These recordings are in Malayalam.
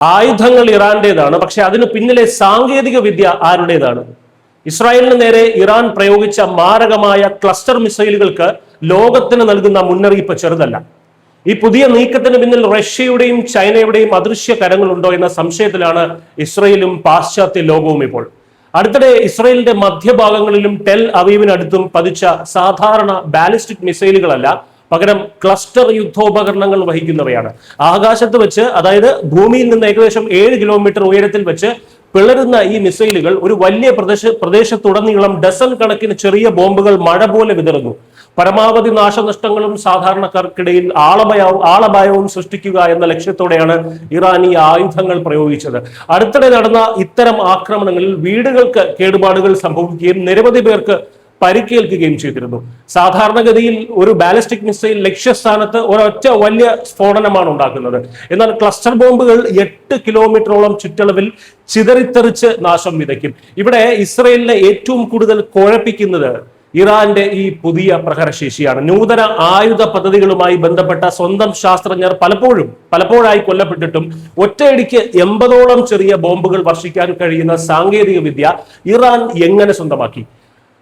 ആയുധങ്ങൾ ഇറാന്റേതാണ്, പക്ഷെ അതിന് പിന്നിലെ സാങ്കേതിക വിദ്യ ആരുടേതാണ്? ഇസ്രായേലിന് നേരെ ഇറാൻ പ്രയോഗിച്ച മാരകമായ ക്ലസ്റ്റർ മിസൈലുകൾക്ക് ലോകത്തിന് നൽകുന്ന മുന്നറിയിപ്പ് ചെറുതല്ല. ഈ പുതിയ നീക്കത്തിന് പിന്നിൽ റഷ്യയുടെയും ചൈനയുടെയും അദൃശ്യ കരങ്ങളുണ്ടോ എന്ന സംശയത്തിലാണ് ഇസ്രയേലും പാശ്ചാത്യ ലോകവും ഇപ്പോൾ. അടുത്തിടെ ഇസ്രയേലിന്റെ മധ്യഭാഗങ്ങളിലും ടെൽ അവീവിനടുത്തും പതിച്ച സാധാരണ ബാലിസ്റ്റിക് മിസൈലുകളല്ല, പകരം ക്ലസ്റ്റർ യുദ്ധോപകരണങ്ങൾ വഹിക്കുന്നവയാണ്. ആകാശത്ത് വെച്ച്, അതായത് ഭൂമിയിൽ നിന്ന് ഏകദേശം 7 കിലോമീറ്റർ ഉയരത്തിൽ വെച്ച് പിളരുന്ന ഈ മിസൈലുകൾ ഒരു വലിയ പ്രദേശത്തുടനീളം ഡസൻ കണക്കിന് ചെറിയ ബോംബുകൾ മഴ പോലെ വിതറുന്നു. പരമാവധി നാശനഷ്ടങ്ങളും സാധാരണക്കാർക്കിടയിൽ ആളപായവും സൃഷ്ടിക്കുക എന്ന ലക്ഷ്യത്തോടെയാണ് ഇറാൻ ഈ ആയുധങ്ങൾ പ്രയോഗിച്ചത്. അടുത്തിടെ നടന്ന ഇത്തരം ആക്രമണങ്ങളിൽ വീടുകൾക്ക് കേടുപാടുകൾ സംഭവിക്കുകയും നിരവധി പേർക്ക് പരിക്കേൽക്കുകയും ചെയ്തിരുന്നു. സാധാരണഗതിയിൽ ഒരു ബാലിസ്റ്റിക് മിസൈൽ ലക്ഷ്യസ്ഥാനത്ത് ഒരൊറ്റ വലിയ സ്ഫോടനമാണ് ഉണ്ടാക്കുന്നത്. എന്നാൽ ക്ലസ്റ്റർ ബോംബുകൾ 8 കിലോമീറ്ററോളം ചുറ്റളവിൽ ചിതറിത്തെറിച്ച് നാശം വിതയ്ക്കും. ഇവിടെ ഇസ്രയേലിനെ ഏറ്റവും കൂടുതൽ കുഴപ്പിക്കുന്നത് ഇറാന്റെ ഈ പുതിയ പ്രഹരശേഷിയാണ്. നൂതന ആയുധ പദ്ധതികളുമായി ബന്ധപ്പെട്ട സ്വന്തം ശാസ്ത്രജ്ഞർ പലപ്പോഴായി കൊല്ലപ്പെട്ടിട്ടും ഒറ്റയടിക്ക് 80ഓളം ചെറിയ ബോംബുകൾ വർഷിക്കാൻ കഴിയുന്ന സാങ്കേതിക വിദ്യ ഇറാൻ എങ്ങനെ സ്വന്തമാക്കി?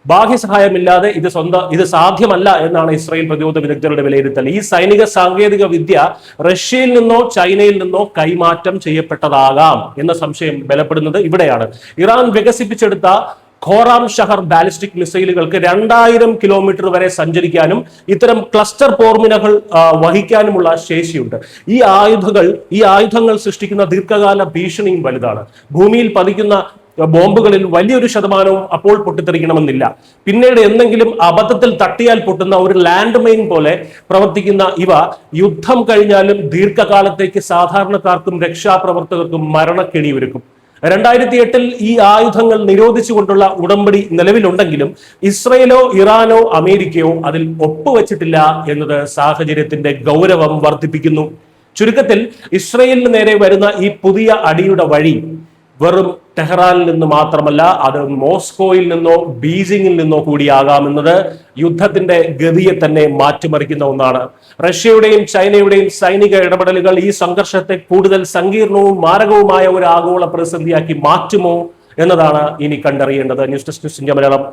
ബാഹ്യസഹായമില്ലാതെ ഇത് സാധ്യമല്ല എന്നാണ് ഇസ്രായേൽ പ്രതിരോധ വിദഗ്ധരുടെ വിലയിരുത്തൽ. ഈ സൈനിക സാങ്കേതിക വിദ്യ റഷ്യയിൽ നിന്നോ ചൈനയിൽ നിന്നോ കൈമാറ്റം ചെയ്യപ്പെട്ടതാകാം എന്ന സംശയം ബലപ്പെടുന്നത് ഇവിടെയാണ്. ഇറാൻ വികസിപ്പിച്ചെടുത്ത ഖോറാം ഷഹർ ബാലിസ്റ്റിക് മിസൈലുകൾക്ക് 2000 കിലോമീറ്റർ വരെ സഞ്ചരിക്കാനും ഇത്തരം ക്ലസ്റ്റർ പോർമിനകൾ വഹിക്കാനുമുള്ള ശേഷിയുണ്ട്. ഈ ആയുധങ്ങൾ സൃഷ്ടിക്കുന്ന ദീർഘകാല ഭീഷണിയും വലുതാണ്. ഭൂമിയിൽ പതിക്കുന്ന ബോംബുകളിൽ വലിയൊരു ശതമാനവും അപ്പോൾ പൊട്ടിത്തെറിക്കണമെന്നില്ല. പിന്നീട് എന്തെങ്കിലും അബദ്ധത്തിൽ തട്ടിയാൽ പൊട്ടുന്ന ഒരു ലാൻഡ് മൈൻ പോലെ പ്രവർത്തിക്കുന്ന ഇവ യുദ്ധം കഴിഞ്ഞാലും ദീർഘകാലത്തേക്ക് സാധാരണക്കാർക്കും രക്ഷാപ്രവർത്തകർക്കും മരണക്കെണി ഒരുക്കും. 2008 ഈ ആയുധങ്ങൾ നിരോധിച്ചുകൊണ്ടുള്ള ഉടമ്പടി നിലവിലുണ്ടെങ്കിലും ഇസ്രയേലോ ഇറാനോ അമേരിക്കയോ അതിൽ ഒപ്പുവെച്ചിട്ടില്ല എന്നത് സാഹചര്യത്തിന്റെ ഗൗരവം വർദ്ധിപ്പിക്കുന്നു. ചുരുക്കത്തിൽ ഇസ്രയേലിന് നേരെ വരുന്ന ഈ പുതിയ അടിയുടെ വഴി വെറും ടെഹ്റാനിൽ നിന്ന് മാത്രമല്ല, അത് മോസ്കോയിൽ നിന്നോ ബീജിംഗിൽ നിന്നോ കൂടിയാകാമെന്നത് യുദ്ധത്തിന്റെ ഗതിയെ തന്നെ മാറ്റിമറിക്കുന്ന ഒന്നാണ്. റഷ്യയുടെയും ചൈനയുടെയും സൈനിക ഇടപെടലുകൾ ഈ സംഘർഷത്തെ കൂടുതൽ സങ്കീർണവും മാരകവുമായ ഒരു ആഗോള പ്രതിസന്ധിയാക്കി മാറ്റുമോ എന്നതാണ് ഇനി കണ്ടറിയേണ്ടത്. News desk news India Malayalam.